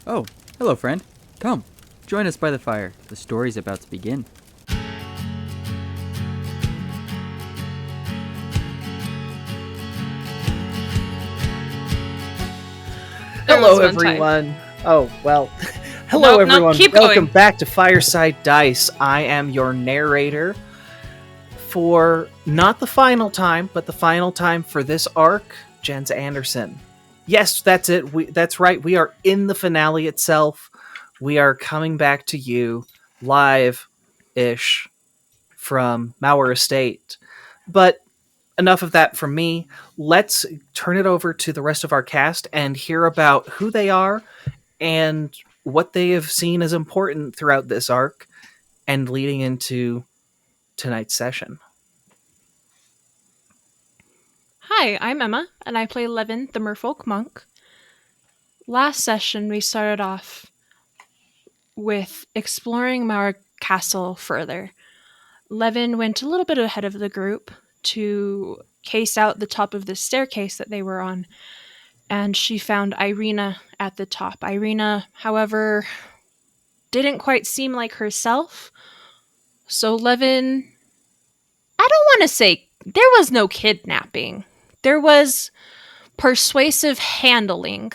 Oh, hello, friend. Come, join us by the fire. The story's about to begin. Hello, everyone. Oh, well. Hello, everyone. Keep Welcome going. back to Fireside Dice. I am your narrator for not the final time, but the final time for this arc, Jens Anderson. Yes, that's it. That's right. We are in the finale itself. We are coming back to you live-ish from Maurer Estate. But enough of that from me. Let's turn it over to the rest of our cast and hear about who they are and what they have seen as important throughout this arc and leading into tonight's session. Hi, I'm Emma, and I play Leven, the merfolk monk. Last session, we started off with exploring Mauer Castle further. Leven went a little bit ahead of the group to case out the top of the staircase that they were on, and she found Irina at the top. Irina, however, didn't quite seem like herself, so Leven... I don't want to say there was no kidnapping. There was persuasive handling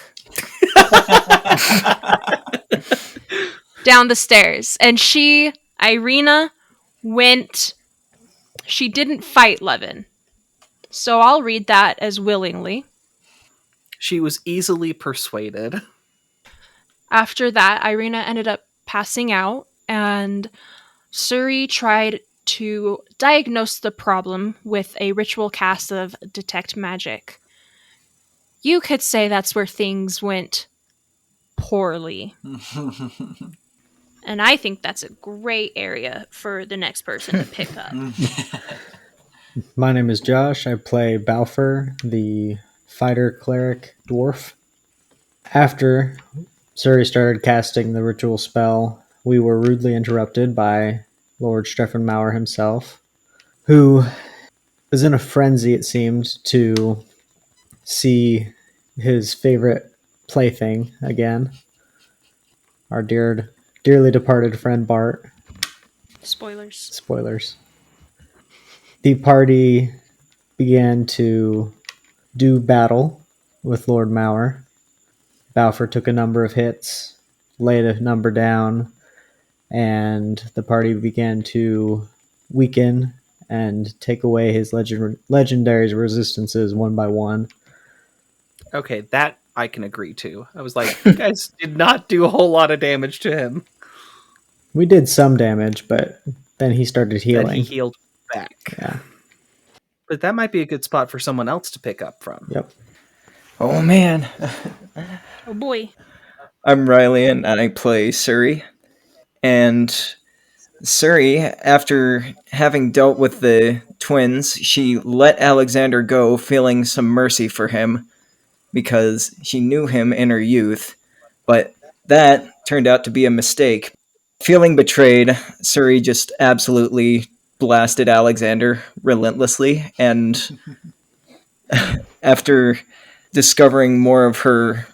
down the stairs. And Irina, she didn't fight Leven. So I'll read that as willingly. She was easily persuaded. After that, Irina ended up passing out, and Suri tried to diagnose the problem with a ritual cast of detect magic. You could say that's where things went poorly. And I think that's a great area for the next person to pick up. My name is Josh. I play Bafuur, the fighter cleric dwarf. After Suri started casting the ritual spell, we were rudely interrupted by Lord Strefen Maurer himself, who was in a frenzy, it seemed, to see his favorite plaything again. Our dearly departed friend Bart. Spoilers. Spoilers. The party began to do battle with Lord Maurer. Bafuur took a number of hits, laid a number down, and the party began to weaken and take away his legendary resistances one by one. Okay, that I can agree to. I was like, you guys did not do a whole lot of damage to him. We did some damage, but then he started healing. Then he healed back. Yeah. But that might be a good spot for someone else to pick up from. Yep. Oh, man. Oh boy. I'm Riley, and I play Suri. And Suri, after having dealt with the twins, she let Alexander go, feeling some mercy for him, because she knew him in her youth. But that turned out to be a mistake. Feeling betrayed, Suri just absolutely blasted Alexander relentlessly, and after discovering more of her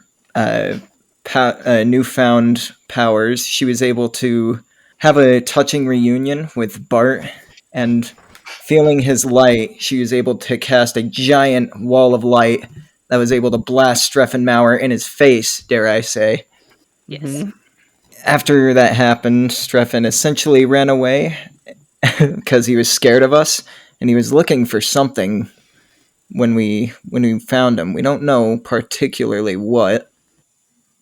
newfound powers, she was able to have a touching reunion with Bart, and feeling his light, she was able to cast a giant wall of light that was able to blast Strefen Maurer in his face, dare I say. Yes. Mm-hmm. After that happened, Strefen essentially ran away because he was scared of us, and he was looking for something when we found him. We don't know particularly what.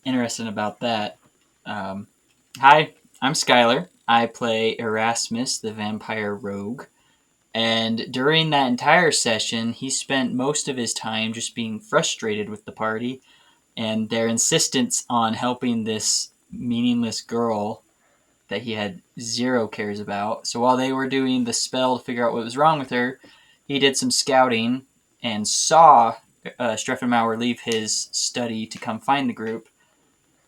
Interesting about that. Hi, I'm Skyler. I play Erasmus, the vampire rogue. And during that entire session, he spent most of his time just being frustrated with the party and their insistence on helping this meaningless girl that he had zero cares about. So while they were doing the spell to figure out what was wrong with her, he did some scouting and saw Strefen Maurer leave his study to come find the group.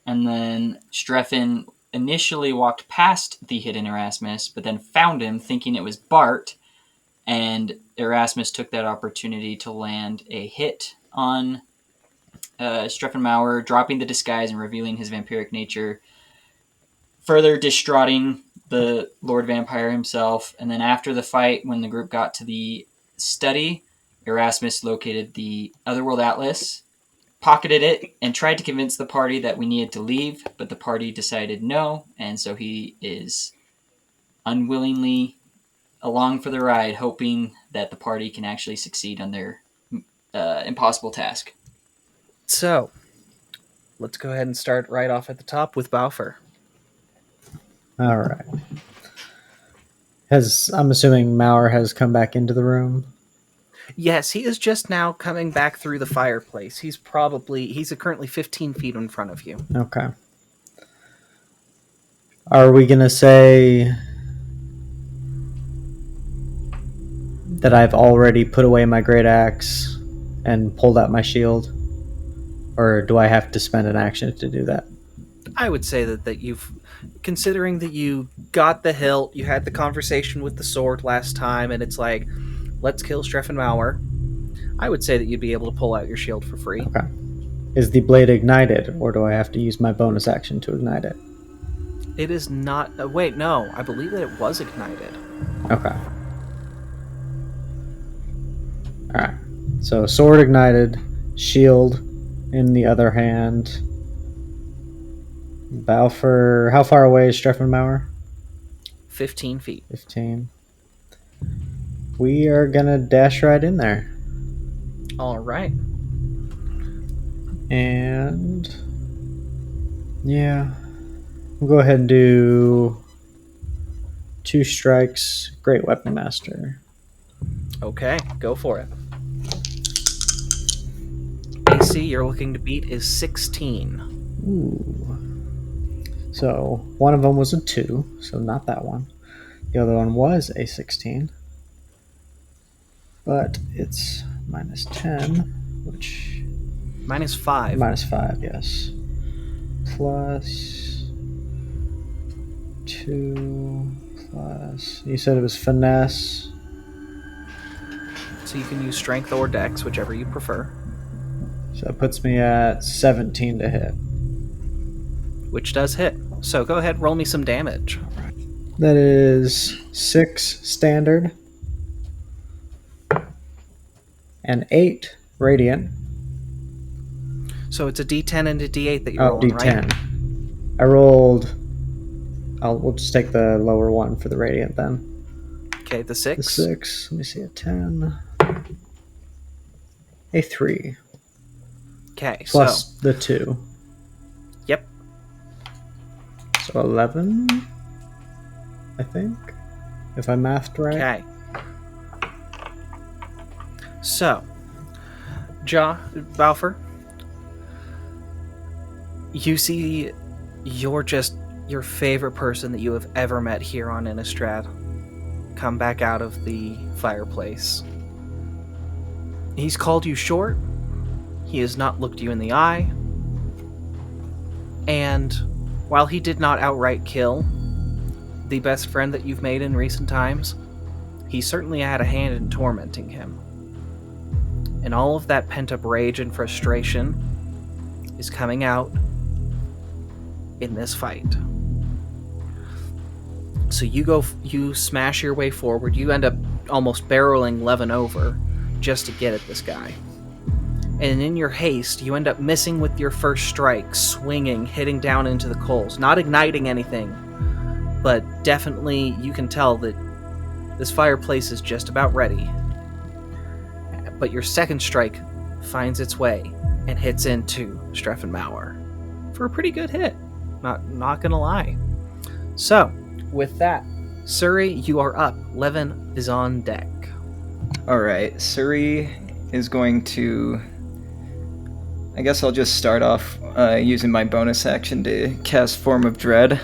And then Strefen initially walked past the hidden Erasmus, but then found him thinking it was Bart, and Erasmus took that opportunity to land a hit on Strefen Maurer dropping the disguise and revealing his vampiric nature, further distraughting the Lord Vampire himself. And then after the fight, when the group got to the study, Erasmus located the Otherworld Atlas, pocketed it, and tried to convince the party that we needed to leave, but the party decided no, and so he is unwillingly along for the ride, hoping that the party can actually succeed on their impossible task. So, let's go ahead and start right off at the top with Bafuur. All right. I'm assuming Maurer has come back into the room. Yes, he is just now coming back through the fireplace. He's currently 15 feet in front of you. Okay. Are we going to say that I've already put away my great axe and pulled out my shield? Or do I have to spend an action to do that? I would say that you've, considering that you got the hilt, you had the conversation with the sword last time, and it's like, let's kill Strefen Maurer. I would say that you'd be able to pull out your shield for free. Okay. Is the blade ignited, or do I have to use my bonus action to ignite it? It is not... wait, no. I believe that it was ignited. Okay. Alright. So, sword ignited, shield in the other hand. Bafuur... How far away is Strefen Maurer? 15 feet. 15. We are gonna dash right in there. All right. And... yeah. We'll go ahead and do 2 strikes. Great Weapon Master. Okay, go for it. AC you're looking to beat is 16. Ooh. So, one of them was a 2, so not that one. The other one was a 16. But it's minus 10, which... Minus 5. Minus 5, yes. Plus 2, plus... You said it was finesse. So you can use strength or dex, whichever you prefer. So it puts me at 17 to hit. Which does hit. So go ahead, roll me some damage. That is 6 standard. And 8 radiant. So it's a D10 and a D8 that you're Oh, rolling, D10. right? I rolled... We'll just take the lower one for the radiant then. Okay, the 6. The 6. Let me see, a 10. A 3. Okay, Plus so... the 2. Yep. So 11, I think, if I mathed right. Okay. So, Bafuur, you see your favorite person that you have ever met here on Innistrad come back out of the fireplace. He's called you short. He has not looked you in the eye. And while he did not outright kill the best friend that you've made in recent times, he certainly had a hand in tormenting him. And all of that pent-up rage and frustration is coming out in this fight. So you smash your way forward. You end up almost barreling Leven over just to get at this guy. And in your haste, you end up missing with your first strike, swinging, hitting down into the coals, not igniting anything, but definitely you can tell that this fireplace is just about ready. But your second strike finds its way and hits into Strefen Maurer for a pretty good hit. Not gonna lie. So, with that, Suri, you are up. Leven is on deck. Alright, Suri is going to... I guess I'll just start off using my bonus action to cast Form of Dread.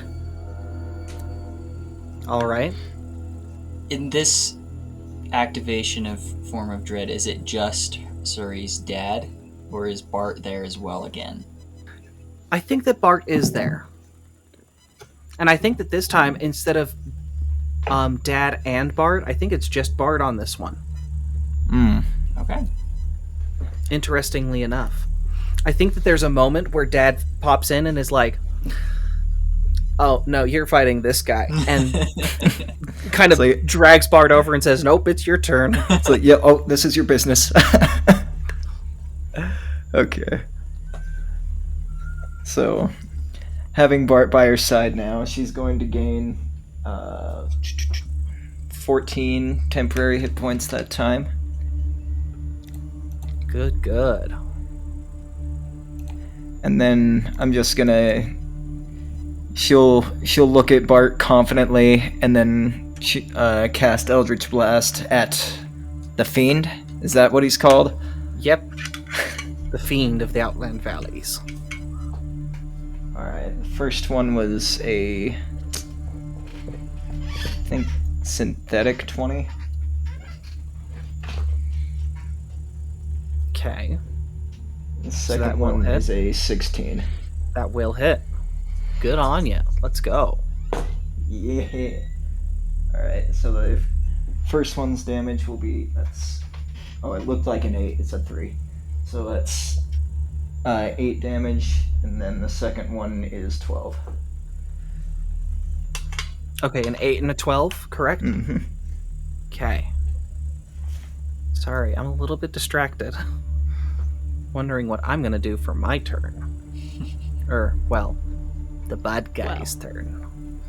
Alright. In this activation of Form of Dread, is it just Suri's dad, or is Bart there as well again? I think that Bart is there. And I think that this time, instead of Dad and Bart, I think it's just Bart on this one. Okay. Interestingly enough. I think that there's a moment where Dad pops in and is like, "Oh no, you're fighting this guy," and kind of like, drags Bart over and says, "Nope, it's your turn." It's like, yeah, oh, this is your business. Okay. So, having Bart by her side now, she's going to gain 14 temporary hit points that time. Good. And then I'm just gonna... She'll look at Bart confidently, and then she cast Eldritch Blast at the Fiend. Is that what he's called? Yep. The Fiend of the Outland Valleys. Alright, the first one was a... I think synthetic 20. Okay. The that second will one hit. is a 16. That will hit. Good on you. Let's go. Yeah. Alright, so the first one's damage will be... Oh, it looked like an 8. It's a 3. So that's 8 damage, and then the second one is 12. Okay, an 8 and a 12, correct? Mm-hmm. Okay. Sorry, I'm a little bit distracted. Wondering what I'm going to do for my turn. Well, the bad guy's turn.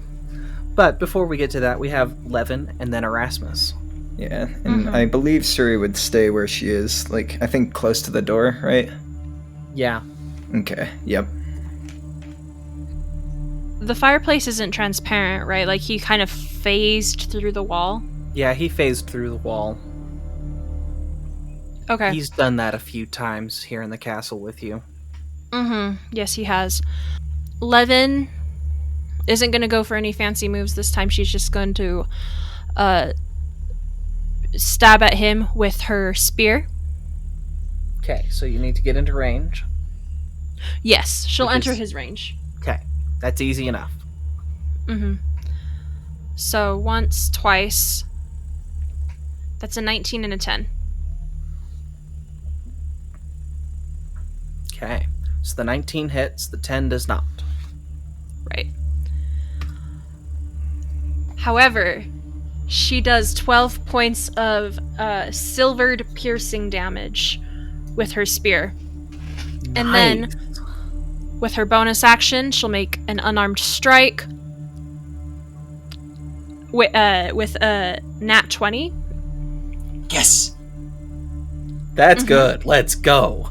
But before we get to that, we have Leven and then Erasmus. Yeah, and I believe Suri would stay where she is, like, I think close to the door, right? Yeah. Okay, yep. The fireplace isn't transparent, right? Like he kind of phased through the wall. Yeah, he phased through the wall. Okay. He's done that a few times here in the castle with you. Yes, he has. Leven isn't going to go for any fancy moves this time. She's just going to stab at him with her spear. Okay, so you need to get into range. Yes, she'll Which enter is- his range. Okay, that's easy enough. So once, twice. That's a 19 and a 10. Okay, so the 19 hits, the 10 does not. Right. However, she does 12 points of silvered piercing damage with her spear. And then, with her bonus action, she'll make an unarmed strike with a nat 20. Yes. That's good. Let's go.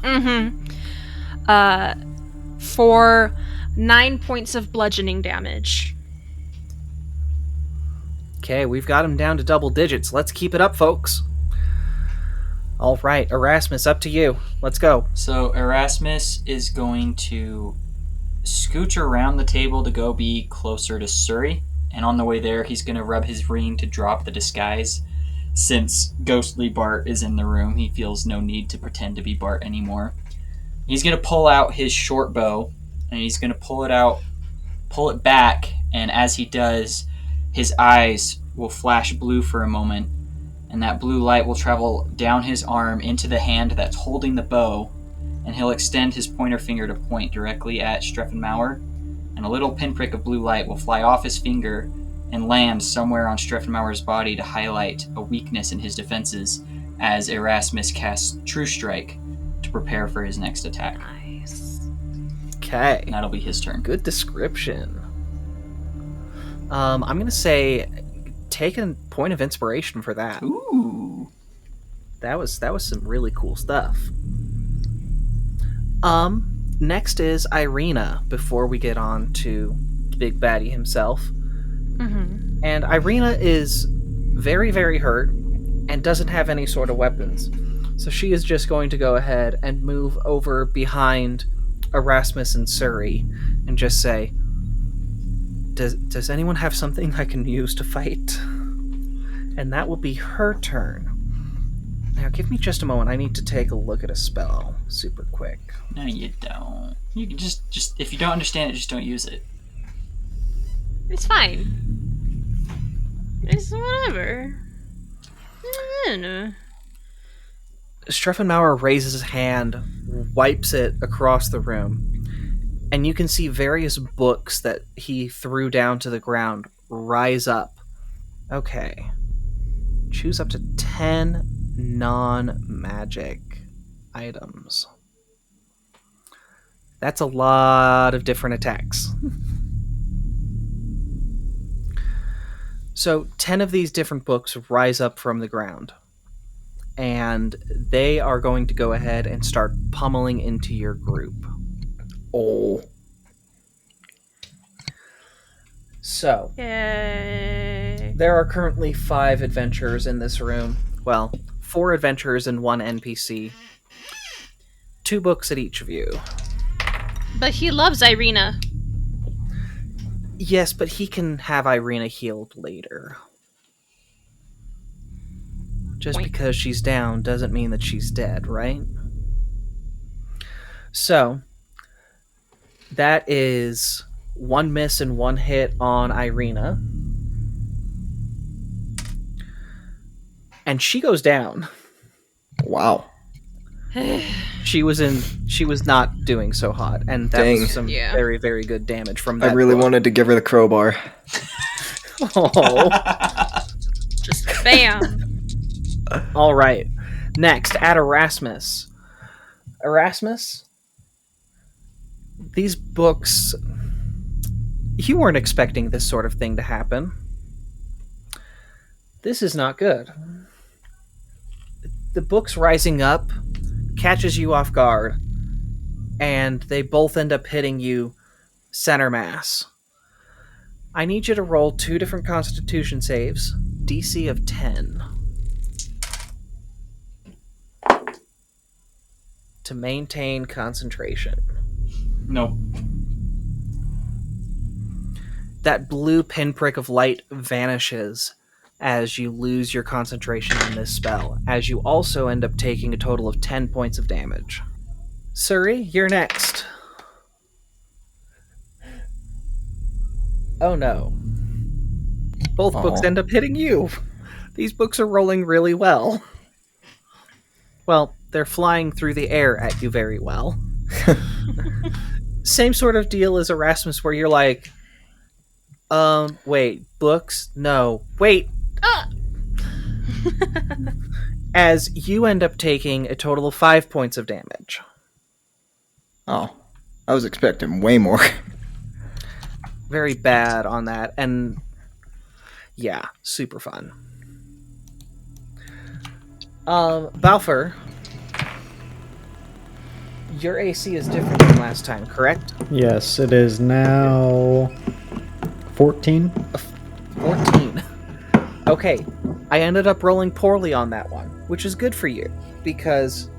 For 9 points of bludgeoning damage. Okay, we've got him down to double digits. Let's keep it up, folks. All right, Erasmus, up to you. Let's go. So Erasmus is going to scooch around the table to go be closer to Suri, and on the way there, he's going to rub his ring to drop the disguise. Since ghostly Bart is in the room, he feels no need to pretend to be Bart anymore. He's going to pull out his short bow, and he's going to pull it back, and as he does, his eyes will flash blue for a moment, and that blue light will travel down his arm into the hand that's holding the bow, and he'll extend his pointer finger to point directly at Strefen Maurer, and a little pinprick of blue light will fly off his finger and land somewhere on Strefen Maurer's body to highlight a weakness in his defenses as Erasmus casts True Strike to prepare for his next attack. Nice. Okay. And that'll be his turn. Good description. I'm going to say take a point of inspiration for that. Ooh. That was some really cool stuff. Next is Irina before we get on to Big Baddie himself. And Irina is very, very hurt and doesn't have any sort of weapons. So she is just going to go ahead and move over behind Erasmus and Suri and just say, Does anyone have something I can use to fight? And that will be her turn. Now, give me just a moment. I need to take a look at a spell super quick. No, you don't. You can just if you don't understand it, just don't use it. It's fine. It's whatever. Strefen Maurer raises his hand, wipes it across the room, and you can see various books that he threw down to the ground rise up. Okay. Choose up to 10 non-magic items. That's a lot of different attacks. So 10 of these different books rise up from the ground. And they are going to go ahead and start pummeling into your group. Oh. So, Yay. there are currently 5 adventurers in this room. Well, 4 adventurers and 1 NPC. 2 books at each of you. But he loves Irina. Yes, but he can have Irina healed later. Just Oink. because she's down doesn't mean that she's dead, right? So, that is 1 miss and 1 hit on Irina. And she goes down. Wow. She was not doing so hot, and that Dang. was some Yeah. very, very good damage from that. I really book. wanted to give her the crowbar. Oh. Just bam. All right. Next, at Erasmus. Erasmus? These books... You weren't expecting this sort of thing to happen. This is not good. The book's rising up, catches you off guard, and they both end up hitting you center mass. I need you to roll 2 different Constitution saves, DC of 10. To maintain concentration. Nope. That blue pinprick of light vanishes as you lose your concentration on this spell, as you also end up taking a total of 10 points of damage. Suri, you're next. Oh no. Both books Aw. end up hitting you. These books are rolling really well. Well, they're flying through the air at you very well. Same sort of deal as Erasmus, where you're like, wait, books? No. Wait! As you end up taking a total of 5 points of damage. Oh. I was expecting way more. Very bad on that, and yeah, super fun. Bafuur, your AC is different than last time, correct? Yes, it is now 14. 14. Okay, I ended up rolling poorly on that one, which is good for you, because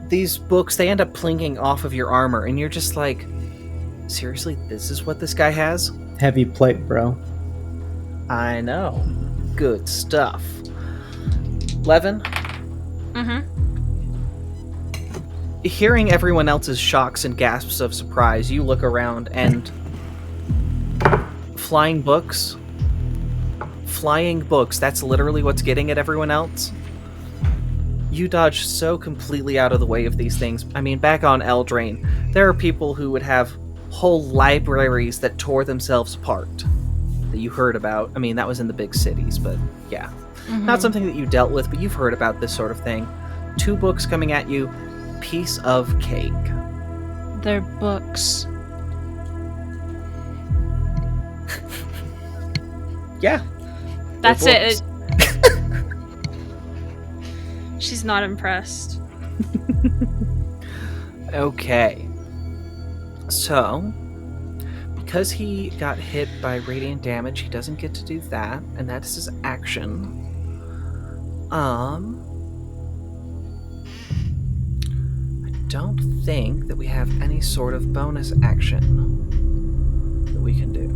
these books, they end up plinking off of your armor, and you're just like, seriously, this is what this guy has? Heavy plate, bro. I know. Good stuff. Leven, Mm-hmm. hearing everyone else's shocks and gasps of surprise, you look around and flying books, that's literally what's getting at everyone else. You dodge so completely out of the way of these things. I mean, back on Eldraine, there are people who would have whole libraries that tore themselves apart that you heard about. I mean, that was in the big cities, but yeah. Not something that you dealt with, but you've heard about this sort of thing. 2 books coming at you, piece of cake. They're books. Yeah. That's They're it. She's not impressed. Okay. So, because he got hit by radiant damage, he doesn't get to do that, and that is his action. I don't think that we have any sort of bonus action that we can do.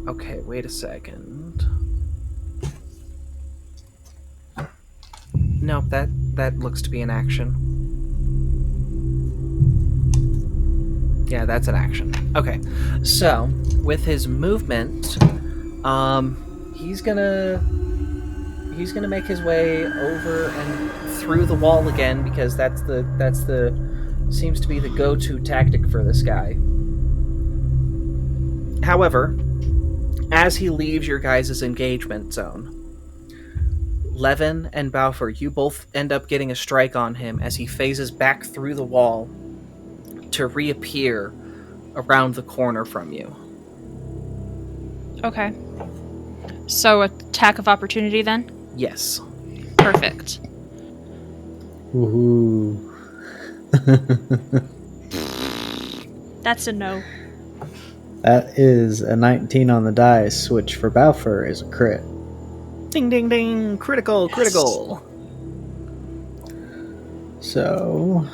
Okay, wait a second. Nope, that looks to be an action. Yeah, that's an action. Okay, so with his movement, he's gonna he's gonna make his way over and through the wall again because that's the seems to be the go-to tactic for this guy. However, as he leaves your guys' engagement zone, Leven and Bafuur, you both end up getting a strike on him as he phases back through the wall to reappear around the corner from you. Okay. So attack of opportunity then? Yes. Perfect. Woohoo. That's a no. That is a 19 on the dice, which for Bafuur is a crit. Ding, ding, ding. Critical, critical. So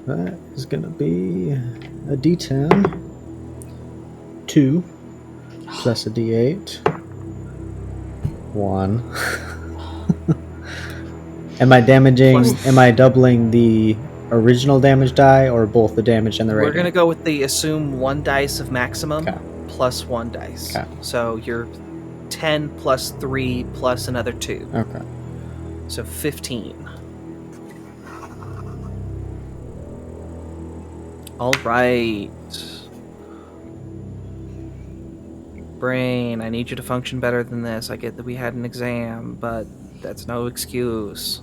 that is going to be a d10, 2, plus a d8, 1. Am I doubling the original damage die or both the damage and the rating? We're going to go with the assume 1 dice of maximum Okay. plus 1 dice. Okay. So you're 10 plus 3 plus another 2. Okay. So 15. All right. Brain, I need you to function better than this. I get that we had an exam, but that's no excuse.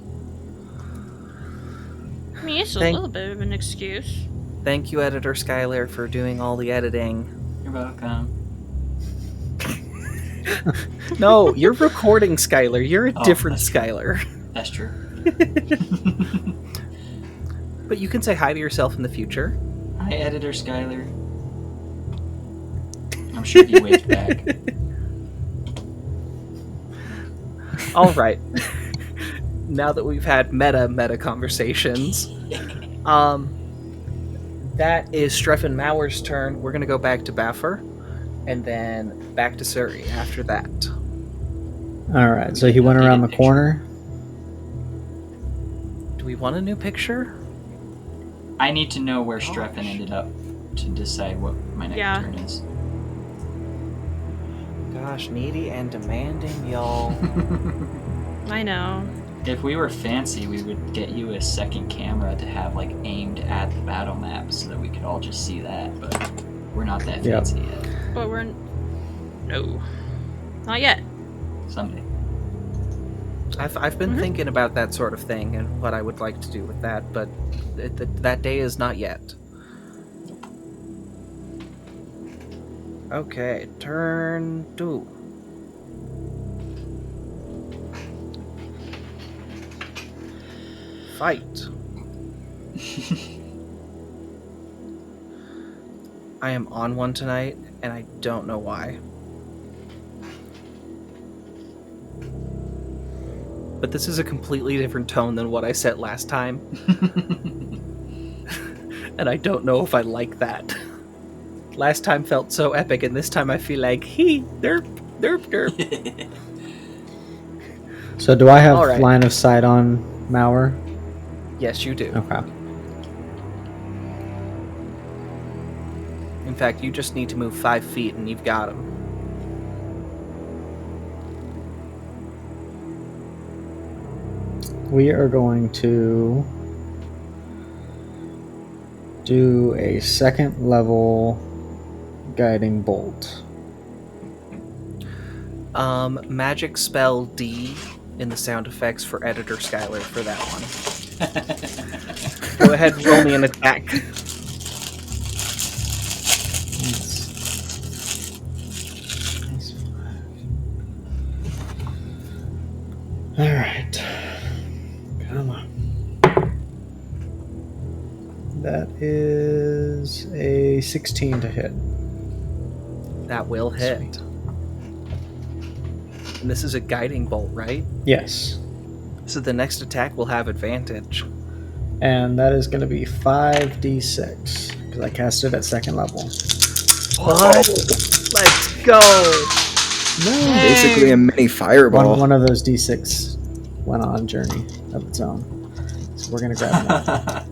I mean, it's a Thank- little bit of an excuse. Thank you, Editor Skyler, for doing all the editing. You're welcome. No, you're recording Skyler. You're a Oh, different that's true. Skyler. That's true. But you can say hi to yourself in the future. Hi, Editor Skyler. I'm sure he waves back. All right. Now that we've had meta conversations, that is Strefen Maurer's turn. We're gonna go back to Bafuur, and then back to Suri after that. Alright, so he went around the corner. Do we want a new picture? I need to know where Strefen ended up to decide what my next Yeah. turn is. Gosh, needy and demanding, y'all. I know. If we were fancy, we would get you a second camera to have like aimed at the battle map so that we could all just see that, but we're not that Yep. fancy yet. But no. Not yet. Someday. I've been thinking about that sort of thing and what I would like to do with that, but that day is not yet. Okay, turn 2. Fight. I am on one tonight, and I don't know why. But this is a completely different tone than what I set last time. And I don't know if I like that. Last time felt so epic, and this time I feel like, derp, derp, derp. So do I have All right. line of sight on Maurer? Yes, you do. Okay. In fact, you just need to move 5 feet, and you've got him. We are going to do a second level guiding bolt. Magic spell D in the sound effects for Editor Skyler for that one. Go ahead, roll me an attack. All right. Come on. That is a 16 to hit. That will hit. And this is a guiding bolt, right? Yes. So the next attack will have advantage. And that is going to be 5d6 because I cast it at second level. What? Let's go! No. Basically a mini fireball. One of those d6 went on a journey of its own. So we're going to grab that.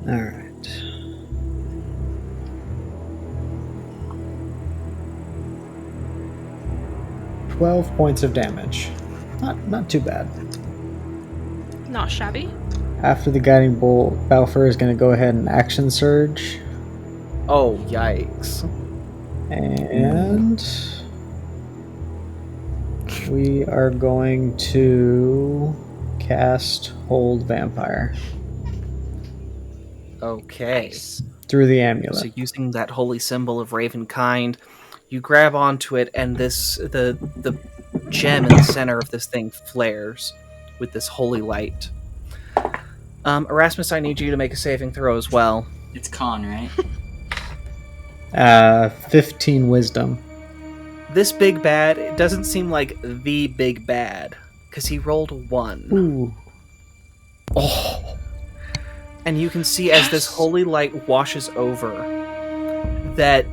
All right. 12 points of damage. Not too bad. Not shabby. After the guiding bolt, Bafuur is going to go ahead and action surge. Oh, yikes. And we are going to cast Hold Vampire Okay. through the amulet. So using that holy symbol of Ravenkind, you grab onto it, and the gem in the center of this thing flares with this holy light. Erasmus, I need you to make a saving throw as well. It's con, right? 15 wisdom. This big bad, it doesn't seem like the big bad, because he rolled a 1. Ooh. Oh. And you can see as this holy light washes over that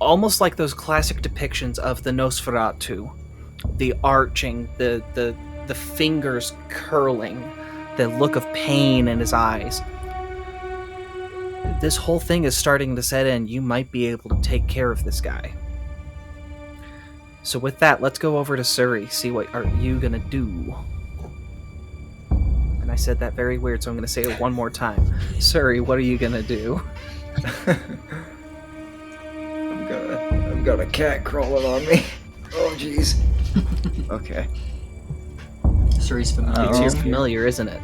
almost like those classic depictions of the Nosferatu, the arching, the fingers curling, the look of pain in his eyes. This whole thing is starting to set in. You might be able to take care of this guy. So with that, let's go over to Suri. See what are you gonna do? And I said that very weird, so I'm gonna say it one more time. Suri, what are you gonna do? I've got a cat crawling on me. Oh jeez. Okay. Suri's familiar. It's familiar, isn't it?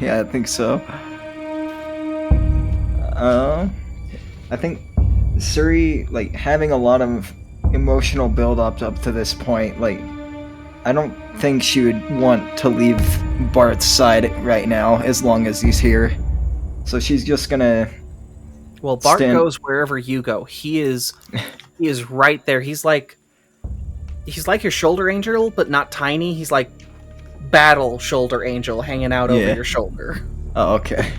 Yeah, I think so. I think Suri, like, having a lot of emotional build-up up to this point, like, I don't think she would want to leave Bart's side right now as long as he's here. So she's just gonna... Well, Bart goes wherever you go. He is right there. He's like your shoulder angel, but not tiny. He's like battle shoulder angel hanging out over your shoulder. Oh, okay.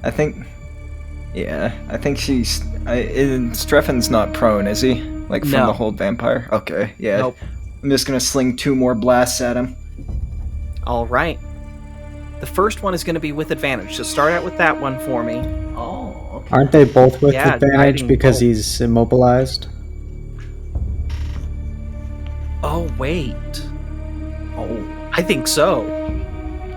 I think she's... Strefen's not prone, is he? Like, from the Hold Vampire? Okay, yeah. Nope. I'm just gonna sling 2 more blasts at him. All right. The first one is going to be with advantage, so start out with that one for me. Oh, okay. Aren't they both with Yeah, advantage guiding because bolt. he's immobilized? Oh, wait. Oh, I think so.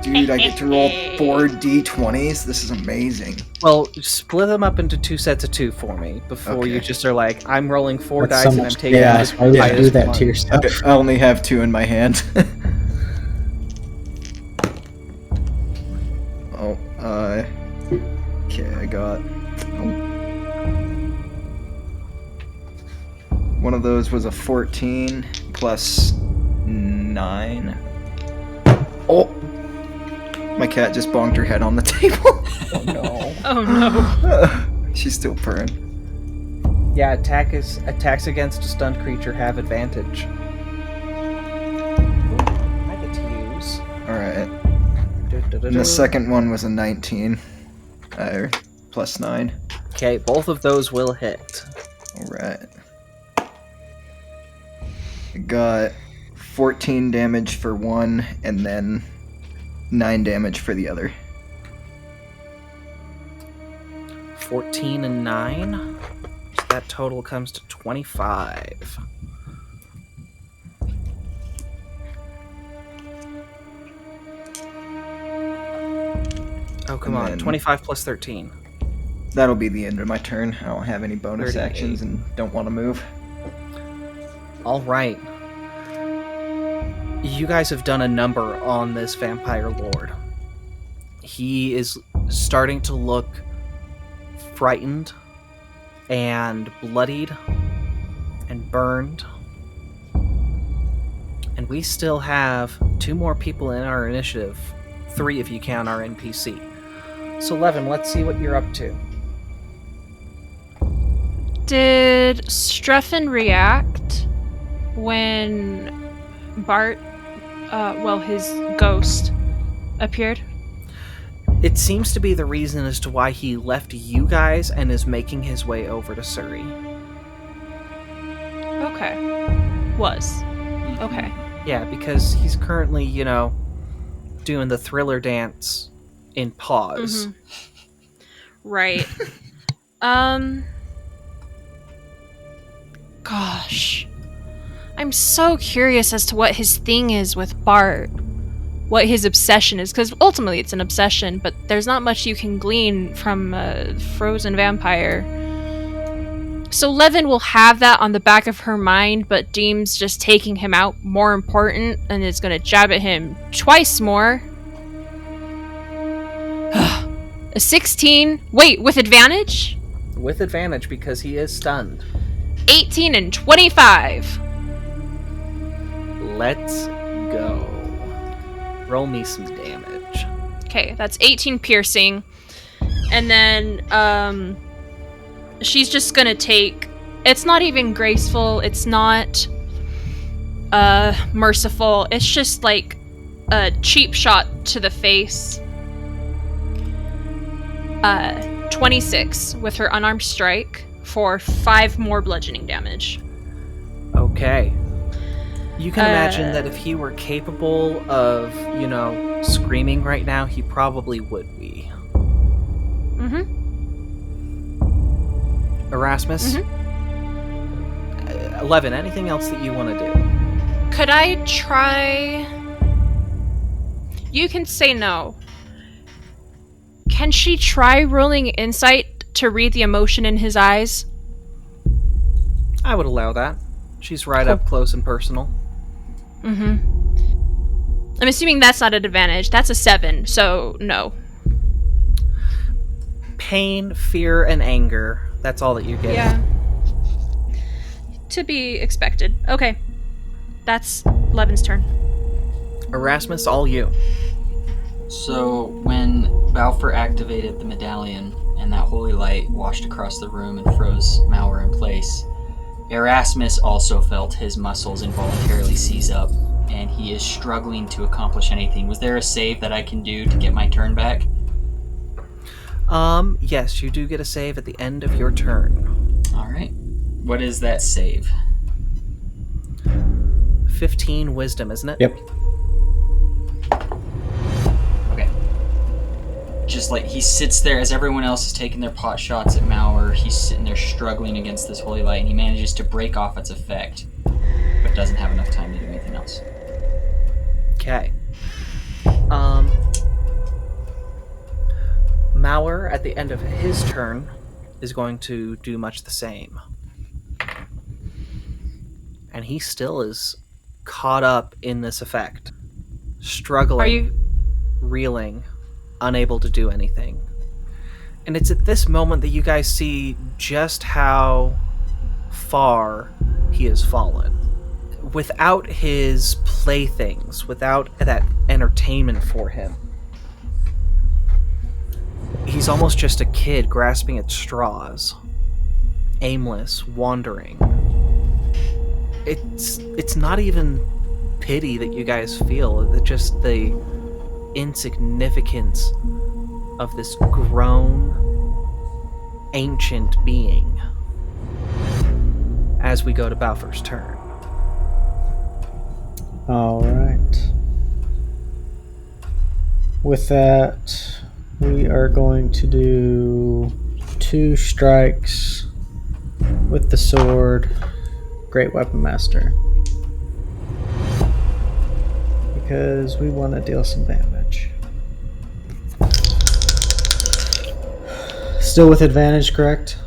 Dude, I get to roll 4 d20s? This is amazing. Well, split them up into 2 sets of 2 for me before you just are like, I'm rolling 4 That's dice so and I'm much taking chaos. this Why would you highest do that one. to yourself? Okay, I only have 2 in my hand. Okay, I got... One of those was a 14 plus 9. Oh! My cat just bonked her head on the table. Oh, no. Oh no. She's still purring. Yeah, attacks against a stunned creature have advantage. Ooh, I get to use. Alright. And the second one was a 19. Plus 9. Okay, both of those will hit. Alright. I got 14 damage for one, and then 9 damage for the other. 14 and 9. So that total comes to 25. Oh, come And on. then- 25 plus 13. That'll be the end of my turn. I don't have any bonus 38. actions and don't want to move. All right. You guys have done a number on this vampire lord. He is starting to look frightened and bloodied and burned. And we still have 2 more people in our initiative. 3 if you count our NPC. So, Leven, let's see what you're up to. Did Strefen react when Bart, his ghost, appeared? It seems to be the reason as to why he left you guys and is making his way over to Suri. Okay. Was. Okay. Yeah, because he's currently, doing the thriller dance in pause. Mhm. Right. Gosh. I'm so curious as to what his thing is with Bart. What his obsession is, because ultimately it's an obsession, but there's not much you can glean from a frozen vampire. So Leven will have that on the back of her mind, but deems just taking him out more important and is going to jab at him twice more. A 16. Wait, with advantage? With advantage because he is stunned. 18 and 25. Let's go. Roll me some damage. Okay, that's 18 piercing. And then, she's just gonna take... It's not even graceful. It's not, merciful. It's just, like, a cheap shot to the face. 26 with her unarmed strike for 5 more bludgeoning damage. Okay. You can imagine that if he were capable of, screaming right now, he probably would be. Mm-hmm. Erasmus? Mm-hmm. 11, anything else that you want to do? Could I try... You can say no. Can she try rolling insight to read the emotion in his eyes? I would allow that. She's right up close and personal. Mm-hmm. I'm assuming that's not an advantage. That's a 7, so no. Pain, fear, and anger. That's all that you get. Yeah. To be expected. Okay. That's Levin's turn. Erasmus, all you. So when Bafuur activated the medallion and that holy light washed across the room and froze Maurer in place, Erasmus also felt his muscles involuntarily seize up, and he is struggling to accomplish anything. Was there a save that I can do to get my turn back? Yes, you do get a save at the end of your turn. Alright. What is that save? 15 wisdom, isn't it? Yep. Okay. Just like he sits there as everyone else is taking their pot shots at Maurer, he's sitting there struggling against this holy light, and he manages to break off its effect, but doesn't have enough time to do anything else. Okay. Maurer, at the end of his turn, is going to do much the same. And he still is caught up in this effect. Struggling, reeling, unable to do anything. And it's at this moment that you guys see just how far he has fallen. Without his playthings, without that entertainment for him, he's almost just a kid grasping at straws, aimless, wandering. It's not even pity that you guys feel, it's just the insignificance of this grown, ancient being. As we go to Bafuur's turn. All right. With that, we are going to do 2 strikes with the sword, Great Weapon Master, because we want to deal some damage. Still with advantage, correct?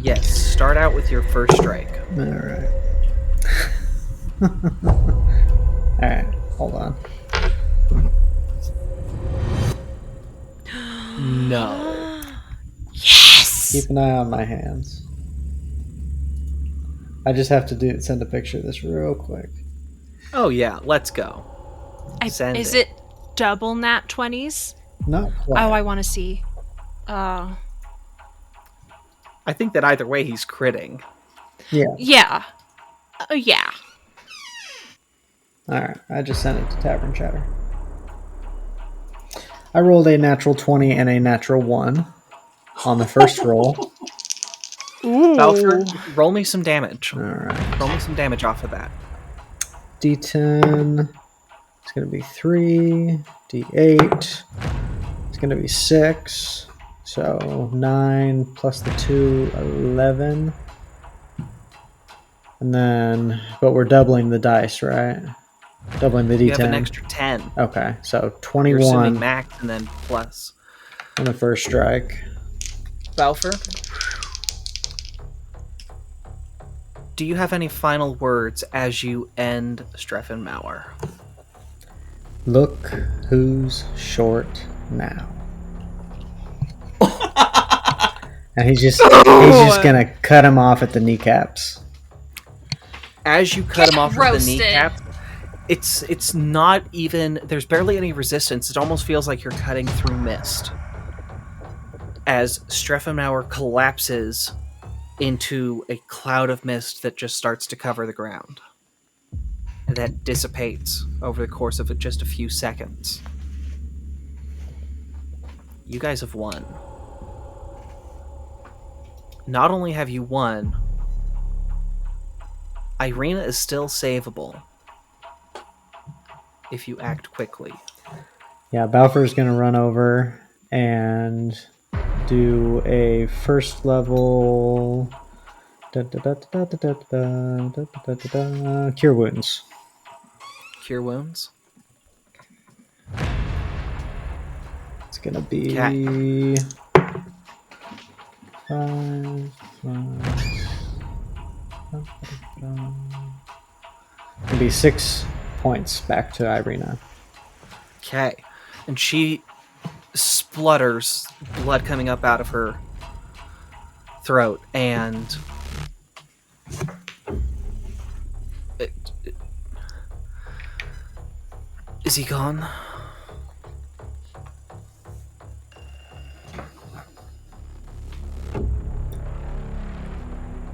Yes, start out with your first strike. All right. All right, hold on. No. Yes! Keep an eye on my hands. I just have to send a picture of this real quick. Oh yeah, let's go. Send Is it double nat 20s? Not quite. Oh, I want to see. Oh. I think that either way he's critting. Yeah. Yeah. Yeah. Alright, I just sent it to Tavern Chatter. I rolled a natural 20 and a natural 1 on the first roll. Bafuur, roll me some damage. Alright. Roll me some damage off of that. D10. It's going to be 3. D8. It's going to be 6. So 9 plus the 2, 11. And then, but we're doubling the dice, right? Doubling the D10. You have an extra 10. Okay, so You're 21 assuming max and then plus. on the first strike. Bafuur, do you have any final words as you end Strefen Maurer? Look who's short now. And he's just gonna cut him off at the kneecaps. As you cut him off with the roasted. kneecap, it's not even, there's barely any resistance. It almost feels like you're cutting through mist. As Strefen Maurer collapses into a cloud of mist that just starts to cover the ground. And that dissipates over the course of just a few seconds. You guys have won. Not only have you won, Irina is still savable if you act quickly. Yeah, Balfour's gonna run over and do a first level cure wounds. Cure wounds. It's gonna be Okay. 5 It'll be 6 points back to Irina. Okay. And she splutters, blood coming up out of her throat, and is he gone?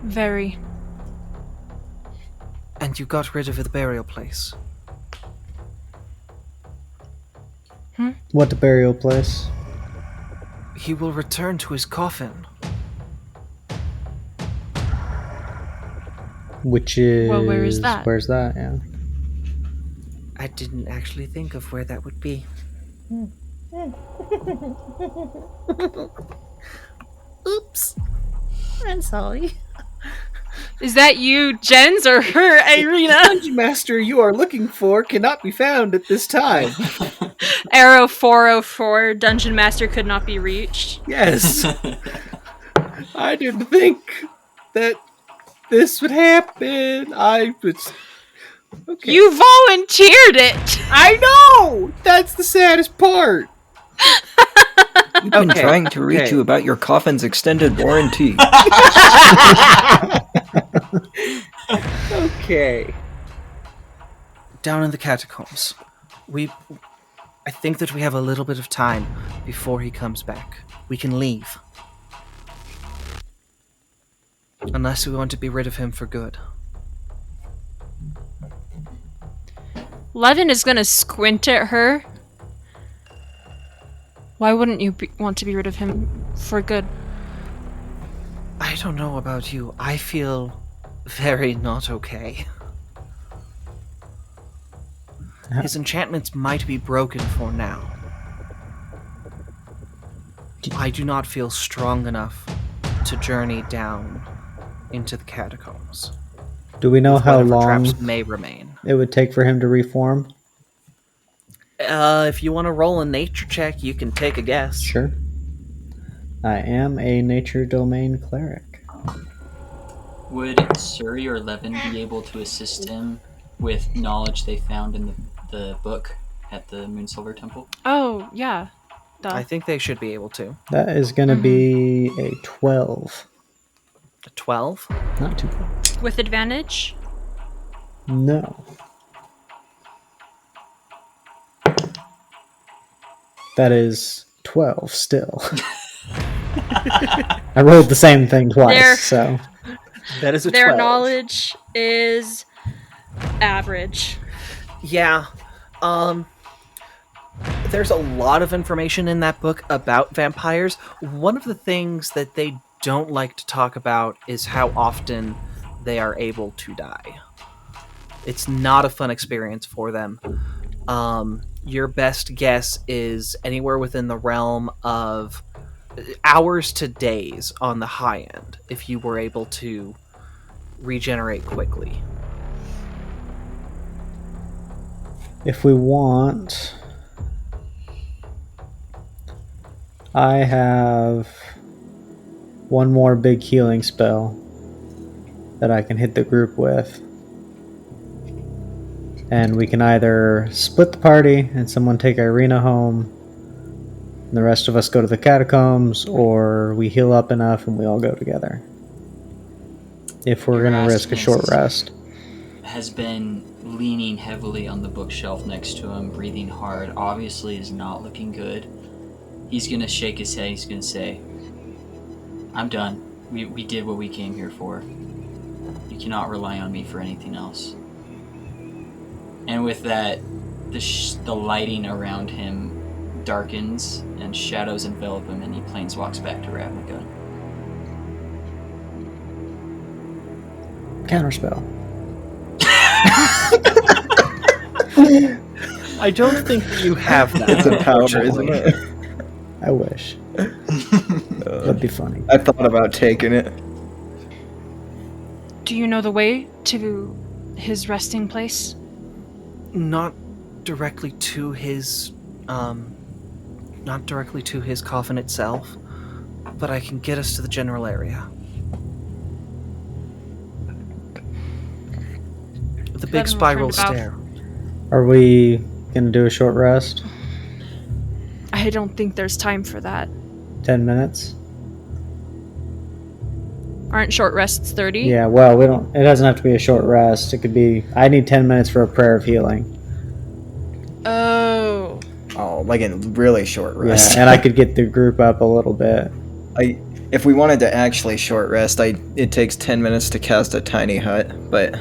Very. And you got rid of the burial place. What the burial place? He will return to his coffin. Which is Well, where is that? Where's that? Yeah. I didn't actually think of where that would be. Oops. I'm sorry. Is that you, Jens, or her, Irina? Dungeon Master you are looking for cannot be found at this time. Arrow 404, Dungeon Master could not be reached. Yes. I didn't think that this would happen. I was... Okay. You volunteered it! I know! That's the saddest part. We've been Okay, trying to reach okay. you about your coffin's extended warranty. Okay. Down in the catacombs. I think that we have a little bit of time before he comes back. We can leave. Unless we want to be rid of him for good. Leven is gonna squint at her. Why wouldn't you want to be rid of him for good? I don't know about you. I feel very not okay. His enchantments might be broken for now. I do not feel strong enough to journey down into the catacombs. Do we know how Whatever long traps may remain. it would take for him to reform? If you want to roll a nature check, you can take a guess. Sure. I am a nature domain cleric. Would Suri or Leven be able to assist him with knowledge they found in the book at the Moonsilver Temple? Oh, yeah. Duh. I think they should be able to. That is going to be a 12. A 12? Not too bad. With advantage? No. That is 12 still. I rolled the same thing twice, There. so... That is a Their 12. knowledge is average. Yeah. There's a lot of information in that book about vampires. One of the things that they don't like to talk about is how often they are able to die. It's not a fun experience for them. Your best guess is anywhere within the realm of hours to days on the high end, if you were able to regenerate quickly. If we want, I have one more big healing spell that I can hit the group with. And we can either split the party and someone take Irina home, and the rest of us go to the catacombs, or we heal up enough and we all go together. If we're going to risk a short rest. Has been leaning heavily on the bookshelf next to him, breathing hard. Obviously is not looking good. He's going to shake his head. He's going to say, I'm done. We did what we came here for. You cannot rely on me for anything else. And with that, the lighting around him darkens and shadows envelop him, and he planeswalks back to Ravnica. Counterspell. I don't think you have that. It's a power, isn't it? I wish. That'd be funny. I thought about taking it. Do you know the way to his resting place? Not directly to his coffin itself, but I can get us to the general area. The big spiral stair. Are we going to do a short rest? I don't think there's time for that. 10 minutes? Aren't short rests 30? Yeah, well, we don't. It doesn't have to be a short rest. It could be. I need 10 minutes for a prayer of healing. Oh. Oh, like a really short rest. Yeah, and I could get the group up a little bit. If we wanted to actually short rest, it takes 10 minutes to cast a tiny hut, but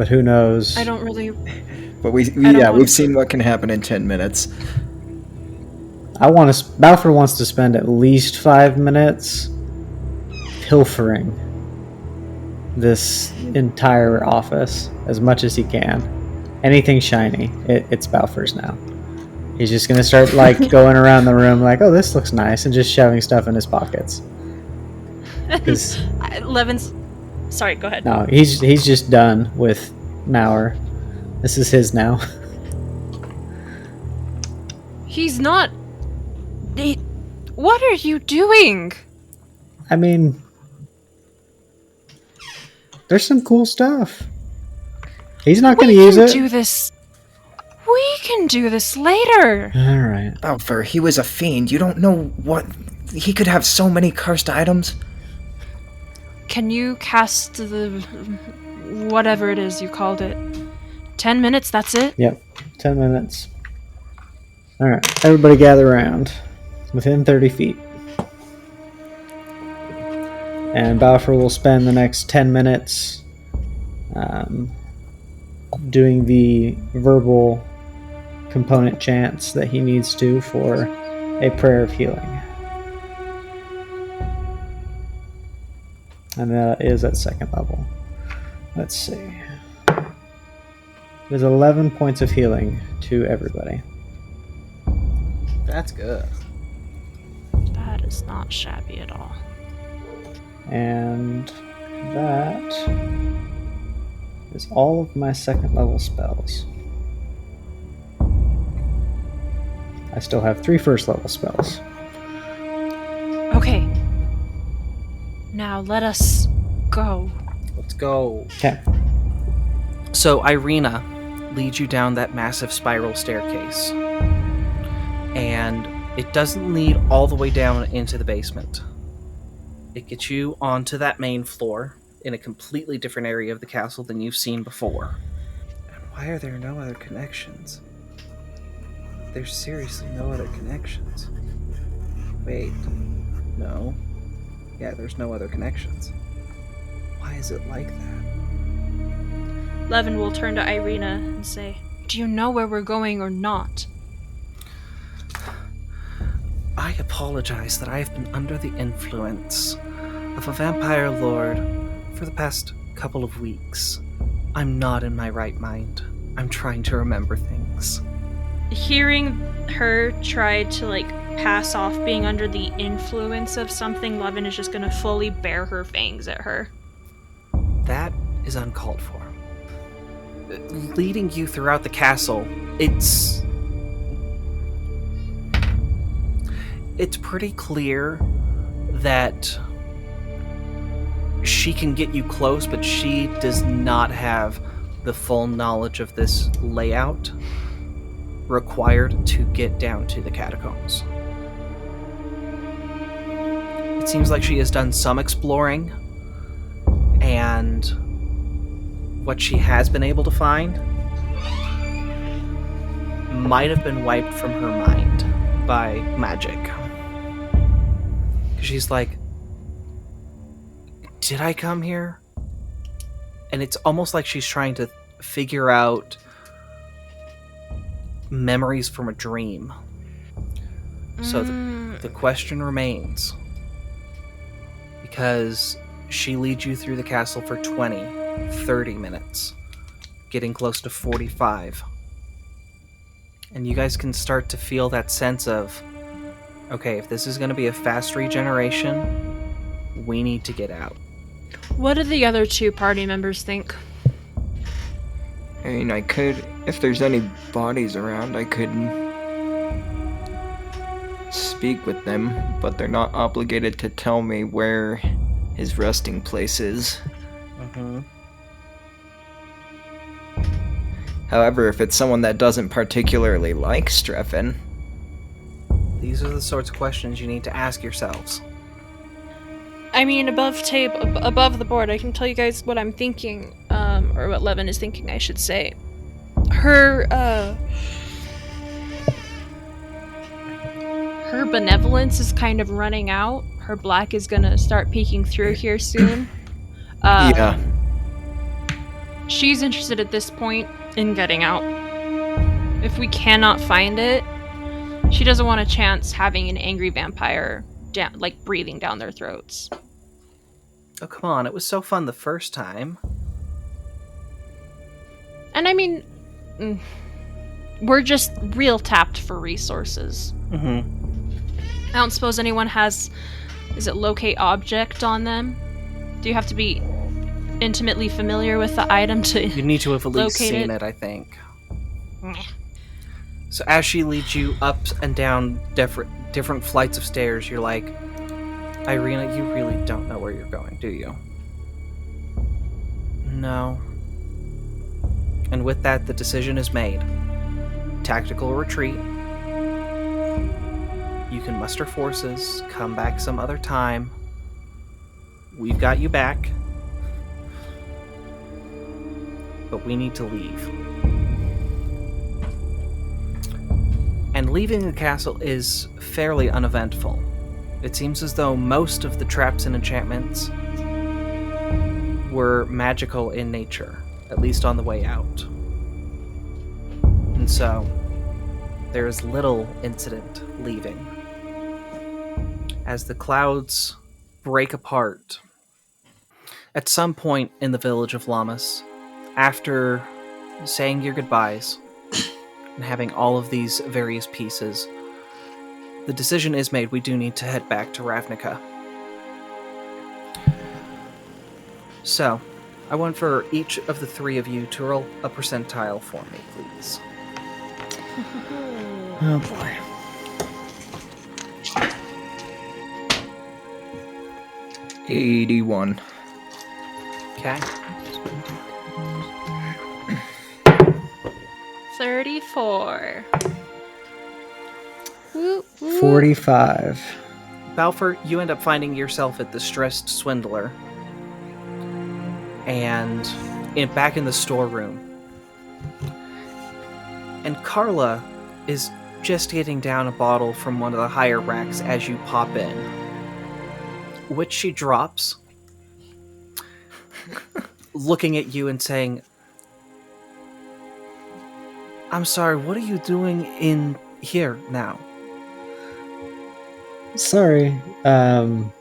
who knows? I don't really... But we've seen what can happen in 10 minutes. Bafuur wants to spend at least 5 minutes pilfering this entire office as much as he can. Anything shiny, it's Bafuur's now. He's just gonna start going around the room like, oh, this looks nice, and just shoving stuff in his pockets. Levin's... Sorry, go ahead. No, he's just done with Maurer. This is his now. He's not... What are you doing? I mean, there's some cool stuff. He's not going to use it. We can do this later. All right. Bafuur, he was a fiend. You don't know what... He could have so many cursed items. Can you cast the... whatever it is you called it? 10 minutes, that's it? Yep, 10 minutes. All right, everybody gather around. Within 30 feet. And Bafuur will spend the next 10 minutes doing the verbal component chants that he needs to for a prayer of healing. And that is at second level. Let's see. There's 11 points of healing to everybody. That's good. That is not shabby at all. And that is all of my second level spells. I still have 3 first level spells. Okay. Now let us go. Let's go. Okay. So Irina leads you down that massive spiral staircase. And it doesn't lead all the way down into the basement. It gets you onto that main floor in a completely different area of the castle than you've seen before. And why are there no other connections? There's seriously no other connections. Wait. No. Yeah, there's no other connections. Why is it like that? Leven will turn to Irina and say, do you know where we're going or not? I apologize that I have been under the influence of a vampire lord for the past couple of weeks. I'm not in my right mind. I'm trying to remember things. Hearing her try to, like, pass off being under the influence of something, Leven is just gonna fully bare her fangs at her. That is uncalled for. Leading you throughout the castle, it's pretty clear that she can get you close, but she does not have the full knowledge of this layout required to get down to the catacombs. It seems like she has done some exploring, and what she has been able to find might have been wiped from her mind by magic. She's like, did I come here? And it's almost like she's trying to figure out memories from a dream. So the question remains, because she leads you through the castle for 20, 30 minutes, getting close to 45. And you guys can start to feel that sense of, okay, if this is going to be a fast regeneration, we need to get out. What do the other two party members think? I mean, I could, if there's any bodies around, I could speak with them, but they're not obligated to tell me where his resting place is. Mm-hmm. However, if it's someone that doesn't particularly like Strefen, These are the sorts of questions you need to ask yourselves. I mean, above the board, I can tell you guys what I'm thinking, or what Leven is thinking, I should say. Her benevolence is kind of running out. Her black is gonna start peeking through here soon. yeah. She's interested at this point in getting out. If we cannot find it, she doesn't want a chance having an angry vampire breathing down their throats. Oh, come on, it was so fun the first time. And I mean, we're just real tapped for resources. Mm-hmm. I don't suppose anyone has, is it locate object on them? Do you have to be intimately familiar with the item to You need to have at least locate seen it, I think. So as she leads you up and down different flights of stairs, you're like, Irina, you really don't know where you're going, do you? No. And with that, the decision is made. Tactical retreat. You can muster forces, come back some other time. We've got you back. But we need to leave. And leaving the castle is fairly uneventful. It seems as though most of the traps and enchantments were magical in nature, at least on the way out. And so, there is little incident leaving. As the clouds break apart, at some point in the village of Lammas, after saying your goodbyes and having all of these various pieces, the decision is made. We do need to head back to Ravnica. So, I want for each of the three of you to roll a percentile for me, please. Oh boy. $81. Okay. 34. Woo, woo. 45. Bafuur, you end up finding yourself at the Stressed Swindler. And back in the storeroom. And Carla is just getting down a bottle from one of the higher racks as you pop in, which she drops, looking at you and saying, I'm sorry, what are you doing in here now? Sorry. I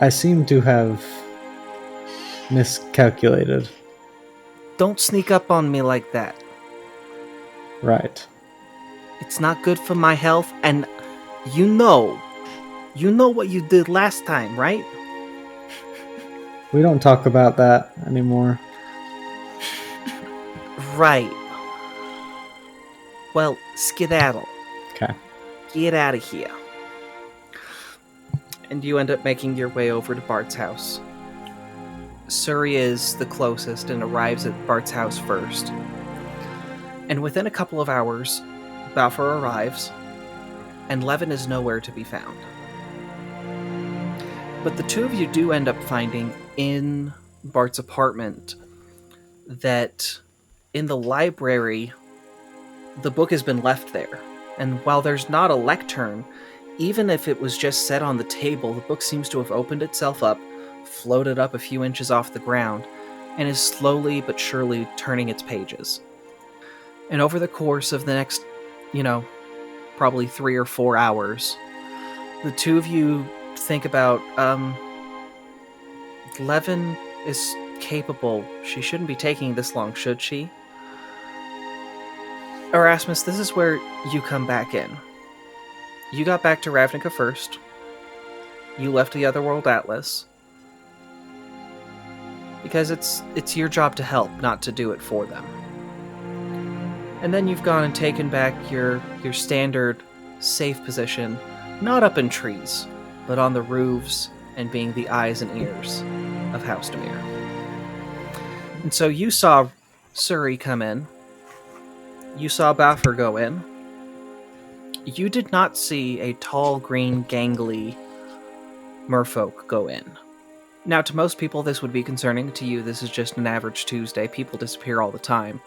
seem to have miscalculated. Don't sneak up on me like that. Right. It's not good for my health, and you know what you did last time, right? We don't talk about that anymore. Right. Well, skedaddle. Okay. Get out of here. And you end up making your way over to Bart's house. Suri is the closest and arrives at Bart's house first. And within a couple of hours, Bafuur arrives, and Leven is nowhere to be found. But the two of you do end up finding in Bart's apartment that in the library, the book has been left there. And while there's not a lectern, even if it was just set on the table, the book seems to have opened itself up, floated up a few inches off the ground, and is slowly but surely turning its pages. And over the course of the next, probably 3 or 4 hours, the two of you think about, Leven is capable. She shouldn't be taking this long, should she? Erasmus, this is where you come back in. You got back to Ravnica first. You left the Otherworld Atlas. Because it's your job to help, not to do it for them. And then you've gone and taken back your standard safe position, not up in trees, but on the roofs and being the eyes and ears of House Demir. And so you saw Suri come in. You saw Bafuur go in. You did not see a tall, green, gangly merfolk go in. Now, to most people, this would be concerning. To you, this is just an average Tuesday. People disappear all the time.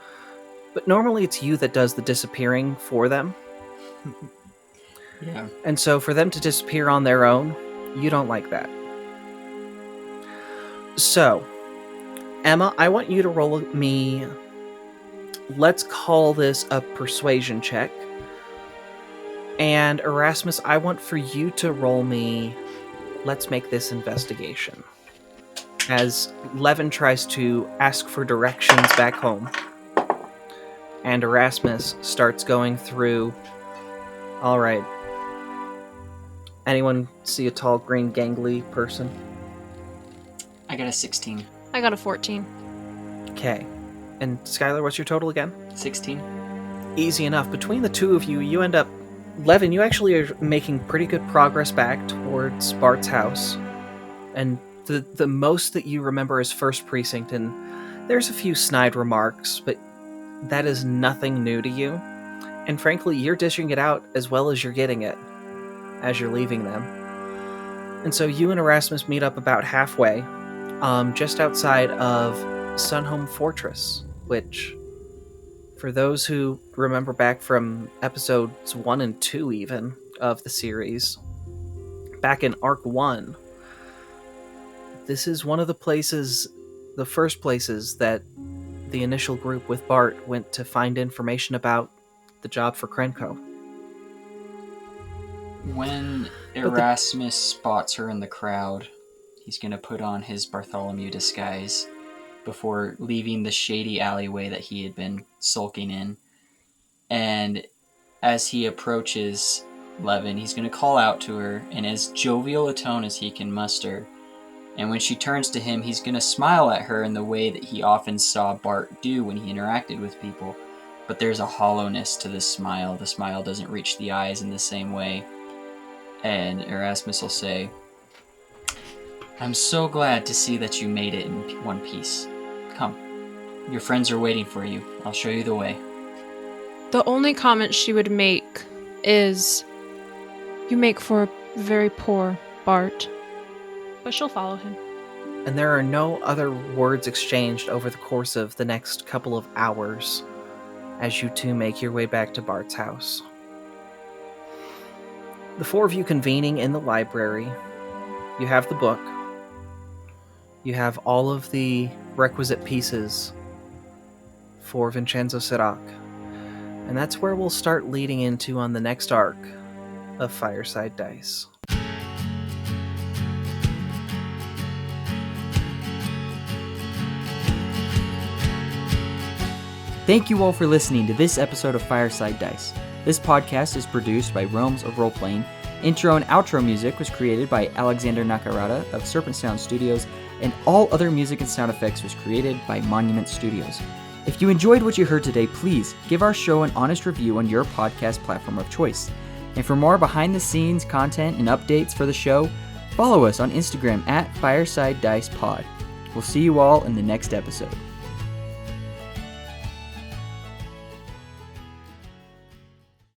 But normally it's you that does the disappearing for them. Yeah. And so for them to disappear on their own, you don't like that. So, Emma, I want you to roll me... Let's call this a persuasion check. And Erasmus, I want for you to roll me... Let's make this investigation. As Leven tries to ask for directions back home. And Erasmus starts going through... Alright. Anyone see a tall, green, gangly person? I got a 16. I got a 14. Okay. And Skyler, what's your total again? 16? Easy enough. Between the two of you, you end up... Leven, you actually are making pretty good progress back towards Bart's house. And the most that you remember is First Precinct, and there's a few snide remarks, but that is nothing new to you. And frankly, you're dishing it out as well as you're getting it as you're leaving them. And so you and Erasmus meet up about halfway, just outside of Sunhome Fortress, which... For those who remember back from episodes 1 and 2 even of the series, back in Arc 1, this is one of the places, the first places that the initial group with Bart went to find information about the job for Krenko. When Erasmus spots her in the crowd, he's going to put on his Bartholomew disguise before leaving the shady alleyway that he had been sulking in. And as he approaches Leven, he's going to call out to her in as jovial a tone as he can muster. And when she turns to him, he's going to smile at her in the way that he often saw Bart do when he interacted with people. But there's a hollowness to this smile. The smile doesn't reach the eyes in the same way. And Erasmus will say, "I'm so glad to see that you made it in one piece. Come, your friends are waiting for you. I'll show you the way." The only comment she would make is, "You make for a very poor Bart." But she'll follow him. And there are no other words exchanged over the course of the next couple of hours as you two make your way back to Bart's house. The four of you convening in the library. You have the book. You have all of the requisite pieces for Vincenzo Sirac. And that's where we'll start leading into on the next arc of Fireside Dice. Thank you all for listening to this episode of Fireside Dice. This podcast is produced by Realms of Roleplaying. Intro and outro music was created by Alexander Nakarada of Serpent Sound Studios, and all other music and sound effects was created by Monument Studios. If you enjoyed what you heard today, please give our show an honest review on your podcast platform of choice. And for more behind-the-scenes content and updates for the show, follow us on Instagram at Fireside Dice Pod. We'll see you all in the next episode.